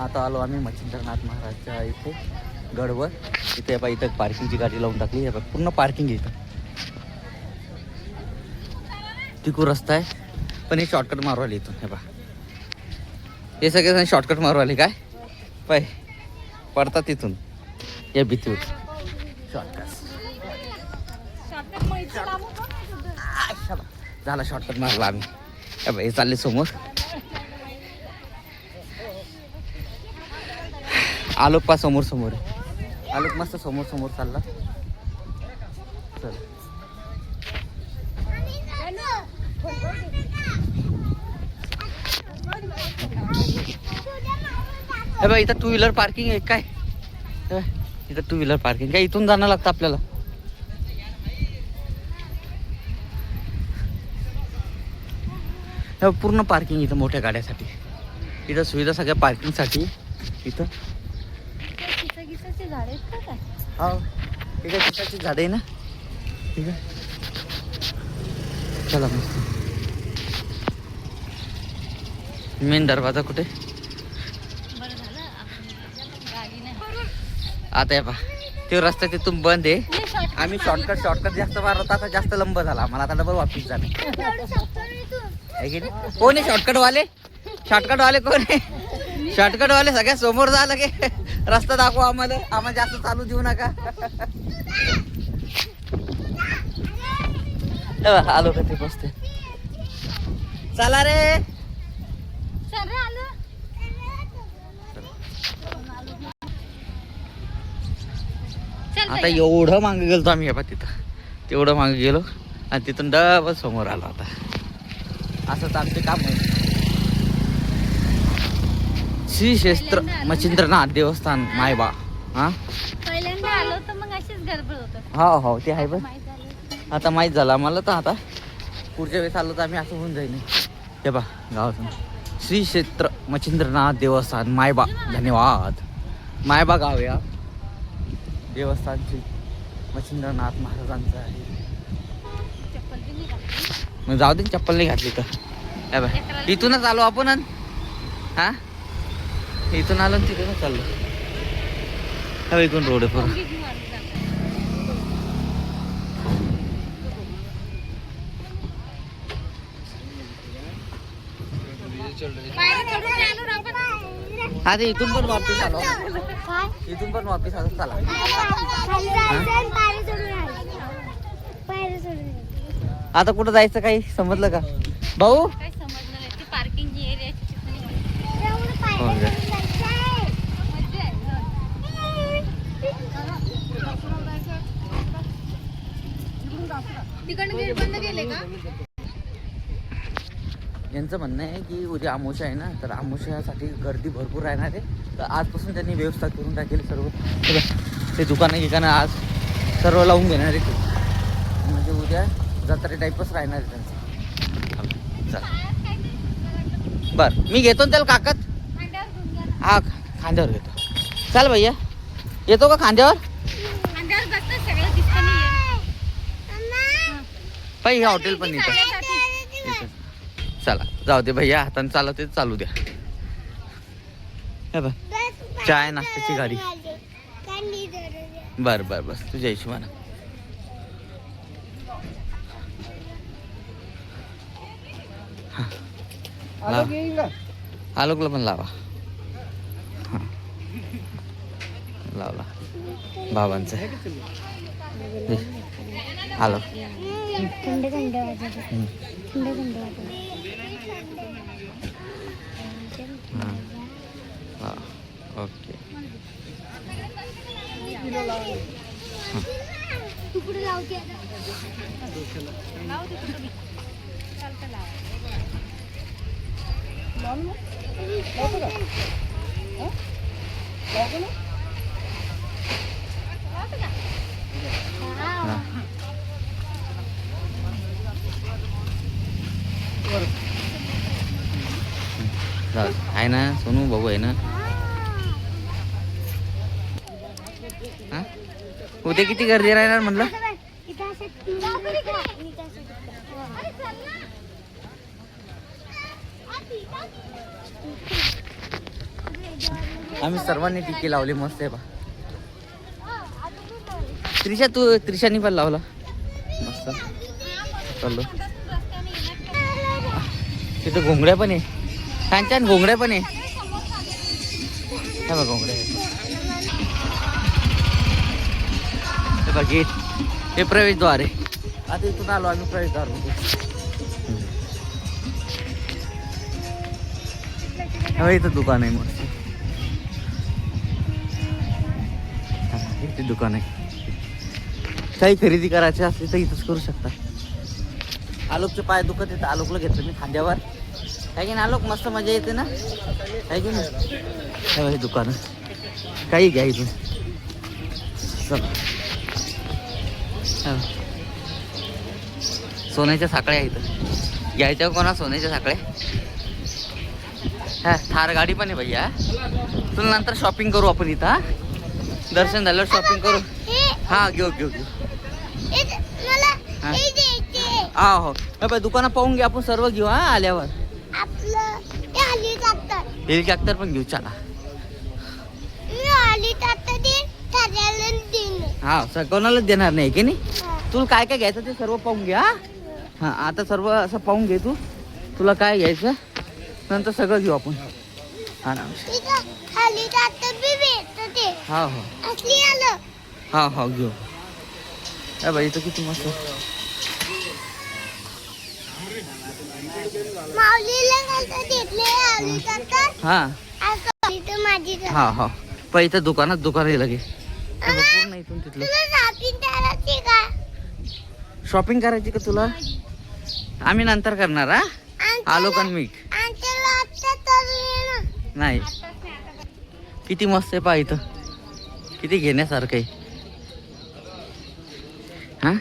आता आलो आम्ही मच्छिंद्रनाथ महाराजच्या इथे गडवर. इथे बा इथं पार्किंगची गाडी लावून टाकली आहे. पूर्ण पार्किंग आहे इथं. तिकू रस्ता आहे पण हे शॉर्टकट मारू आले इथून. हे बा हे सगळे शॉर्टकट मारू आले काय पाय पडतात तिथून या भीतीवर. शॉर्टकट झाला शॉर्टकट मारला आम्ही. हे चालले समोर. आलोक पा समोर समोर आहे. आलोक मस्त समोर समोर चालला. चल हे बघ इथं टू व्हीलर पार्किंग आहे काय. इथं टू व्हीलर पार्किंग काय. इथून जाणं लागतं आपल्याला. पूर्ण पार्किंग इथं मोठ्या गाड्यासाठी. इथं सुविधा सगळ्या पार्किंगसाठी. इथं हो ठीक आहे. चिताची झाड आहे ना. ठीक आहे चला मस्त. मेन दरवाजा कुठे आता. आहे पा ते रस्ता तिथून बंद आहे. आम्ही शॉर्टकट जास्त मारत. आता जास्त लंब झाला आम्हाला. आता डबल वापिस झालं. कोण आहे शॉर्टकट वाले कोण आहे. शॉर्टकट वाले सगळ्यात समोर झालं की रस्ता दाखवा आम्हाला. आम्हाला जास्त चालू देऊ नका. आलो का ते बसते. चला रे. आता एवढं मागे गेलो आम्ही. हे बा तिथं तेवढं मागे गेलो आणि तिथून डबल समोर आलो. आता असंच आमचे काम आहे. श्री क्षेत्र मच्छिंद्रनाथ देवस्थान मायबा. हा पहिल्यांदा आलो तर मग अशीच गडबड होत. हो हो ते आहे. बस आता माहीत झालं आम्हाला. तर आता पुढच्या वेळेस आलो तर आम्ही असं होऊन जाईल. हे बा गावातून श्री क्षेत्र मच्छिंद्रनाथ देवस्थान मायबा. धन्यवाद. मायबा गाव या देवस्थानची मच्छिंद्रनाथ महाराजांचं आहे. मग जाऊ दे चप्पल नाही घातली तर. हे बा इथूनच आलो आपण. हा इथून आलो तिथूनच चाललो. हा इथून रोड आहे पूर्ण. हा ते इथून पण वापस आलो. इथून पण वापस आलो. चला आता कुठं जायचं काही समजलं का भाऊ. यांचं म्हणणं आहे की उद्या अमावस्या आहे ना. तर अमावस्यासाठी गर्दी भरपूर राहणार आहे. तर आजपासून त्यांनी व्यवस्था करून टाकेल सर्व. ते दुकानं आज सर्व लावून घेणार आहे ते. म्हणजे उद्या जत्रे टाईपच राहणार आहे त्यांचं. चल बर मी घेतो ना त्याला काकत. हा खांद्यावर घेतो. चल भैया येतो का खांद्यावर. बाई हे हॉटेल पण इथं. चला जाऊ दे भैया. हाताने चालवते चालू द्या. हे बघ चाय नाश्त्याची गाडी. बर बर बस तुझ्या हिशोबानं. आलोकला पण लावा. हां लावला बाबांचं. आलो थंड थंड वाजत. थंड थंड वाजत. ओके आहे ना सोनू भाऊ आहे ना. उद्या किती गर्दी राहणार म्हणलं. आम्ही सर्वांनी टिके लावले, मस्त आहे बा. त्रिशानी पण लावला मस्त. चाललो तिथं घोंगड्या पण आहे, छान छान घोंगड्या पण आहे. हे बघ घोंगड्या, हे बघ गेट, हे प्रवेशद्वार आहे. आता इथून आलो आम्ही प्रवेशद्वार मध्ये. इथं दुकान आहे मस्त, इथे दुकान आहे. काही खरेदी करायची असली तर इथंच करू शकता. आलोकचे पाय दुखत येतं, आलोकला घेतलं मी खांद्यावर. काय की ना आलोक, मस्त मजा येते ना, काय की ना. हे दुकान काही घ्या इथून. सोन्याच्या साखळ्या इथं घ्यायच्या कोणा, सोन्याच्या साखळ्या. हा थार गाडी पण आहे भैया. तुला नंतर शॉपिंग करू आपण इथं. दर्शन झाल्यावर शॉपिंग करू. हा घेऊ घेऊ घेऊ. हा हो बाय, दुकानं पाहून घे आपण, सर्व घेऊ. हा आल्यावर हेलिकॉप्टर पण घेऊ. चला हा कोणालाच देणार नाही की नाही. तुला काय काय घ्यायचं ते सर्व पाहून घ्या. हा आता सर्व असं पाहून घे तू, तुला काय घ्यायचं नंतर सगळं घेऊ आपण. हा ना हा हो हा हो घेऊ. बाई इथं किती मस्त. हा हा हा पण इथं दुकान लगे पूर्ण इथून तिथलं. शॉपिंग करायची का तुला? आम्ही नंतर करणार. हा आलो का मी नाही. किती मस्त आहे पहा इथं, किती घेण्यासारखं आहे. हा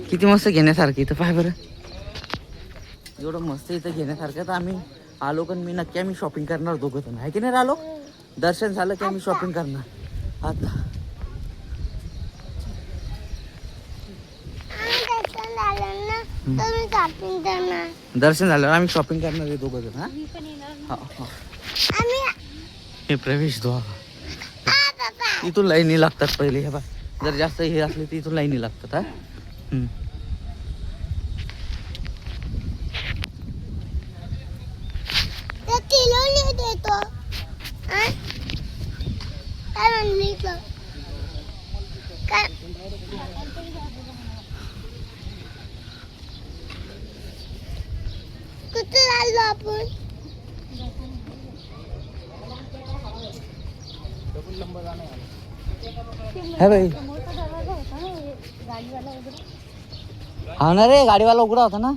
किती मस्त घेण्यासारखं इथं, पाय बरं. एवढं मस्त इथं घेण्यासारखं. तर आम्ही आलो का मी नक्की आम्ही शॉपिंग करणार दोघं जण, आहे की नाही आलो. दर्शन झालं की आम्ही शॉपिंग करणार. आता दर्शन झाल्यावर आम्ही शॉपिंग करणार आहे दोघं जण. हा हे प्रवेशद्वार. इथून लाईनी लागतात पहिले. हे बा जर जास्त हे असले तर इथून लाईनी लागतात. हा कुठे चाललो आपण? है भाई हा ना रे, गाडीवाला उघडा होता ना.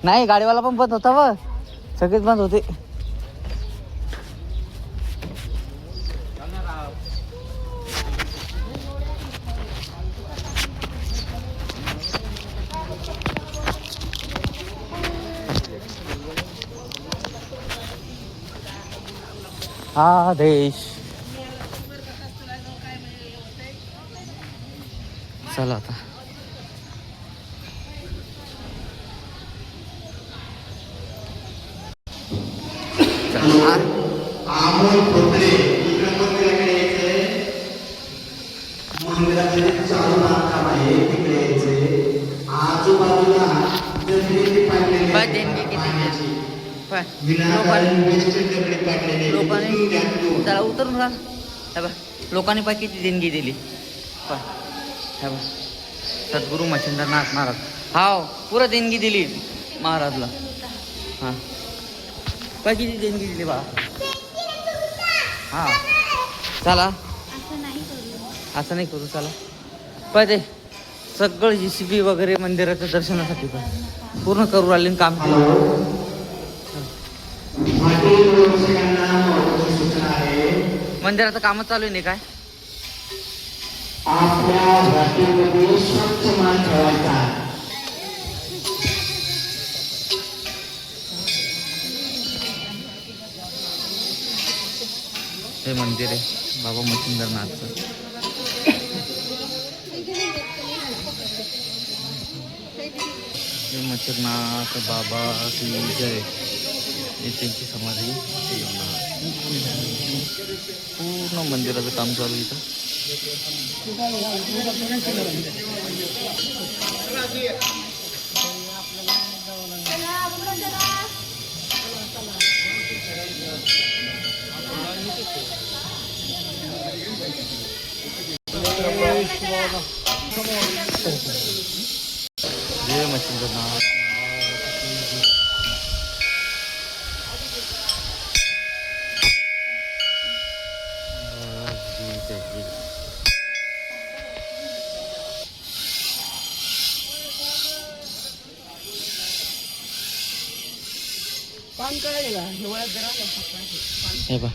नाही गाडीवाला पण बंद होता व सगळेच बंद होते. हा देश. चला आता देणगी किती लोकांनी त्याला उतरून राहा. हे बघ लोकांनी पाय किती देणगी दिली. हे बघ सद्गुरू मच्छिंद्रनाथ महाराज. हाव पुरा देणगी दिली महाराजला. हां पाय किती देणगी दिली बा. हां चला असं नाही करू. चला पाय ते सगळं JCB वगैरे मंदिराच्या दर्शनासाठी पण पूर्ण करू राहिले काम केलं. मंदिराचं काम चालू आहे नाही काय. हे मंदिर आहे बाबा मच्छिंद्रनाथचं. मच्छिंद्रनाथ बाबा की जय. त्यांची समाधी पूर्ण मंदिराचं काम चालू आहे इथं. जय मच्छिंद्रनाथ. हे बा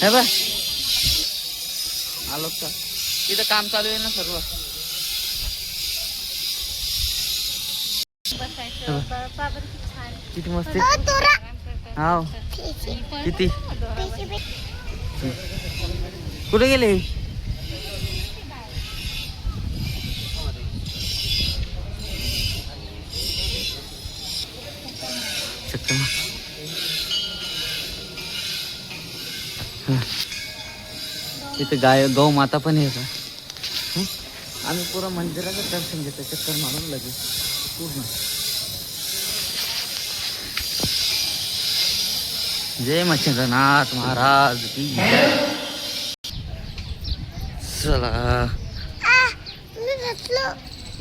हे बा आलो का इथं काम चालू आहे ना सर्व. किती मस्त हाव. किती कुठे गेले? इथे गौ माता पण आहे का? आम्ही पुरा मंदिराचं दर्शन घेतो चक्कर मारून लगेच पूर्ण. जय मच्छिंद्रनाथ महाराज की जय. चला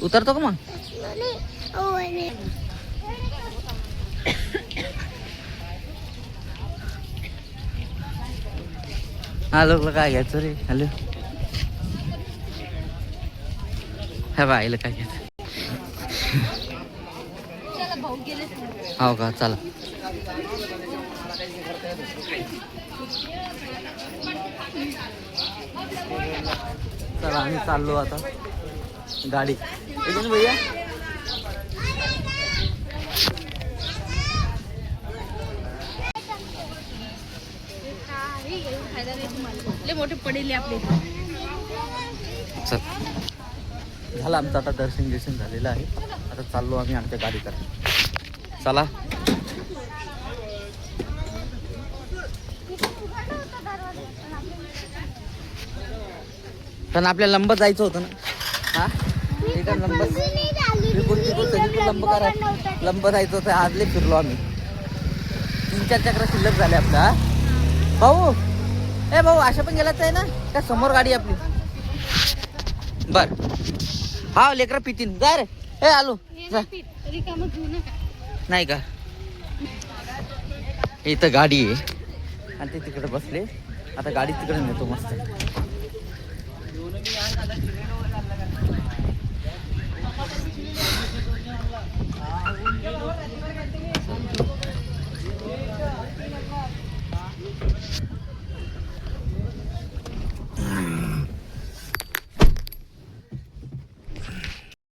उतरतो का मग? हॅलो काय घ्यायचं रे? हॅलो ह्या बाईला काय घ्यायचं? हो का चला. चला आम्ही चाललो आता गाडी भैया. मोठे पडेल आपले. चल झालं आमचं आता दर्शन झालेलं आहे. आता चाललो आम्ही आमच्या गाडीकडे. चला पण आपल्याला लंब जायचं होतं ना. हा ठीक आहे लंब करा. लंब जायचं होतं. आजले फिरलो आम्ही. 3-4 चक्र शिल्लक झाले आपल्या. भाऊ ए भाऊ अशा पण गेलाच आहे ना त्या समोर गाडी आपली. बर हा लेकर पितीन जा रे. ए आलो नाही का? इथं गाडी आहे आणि ते तिकडे बसले. आता गाडी तिकडे नेतो मस्त.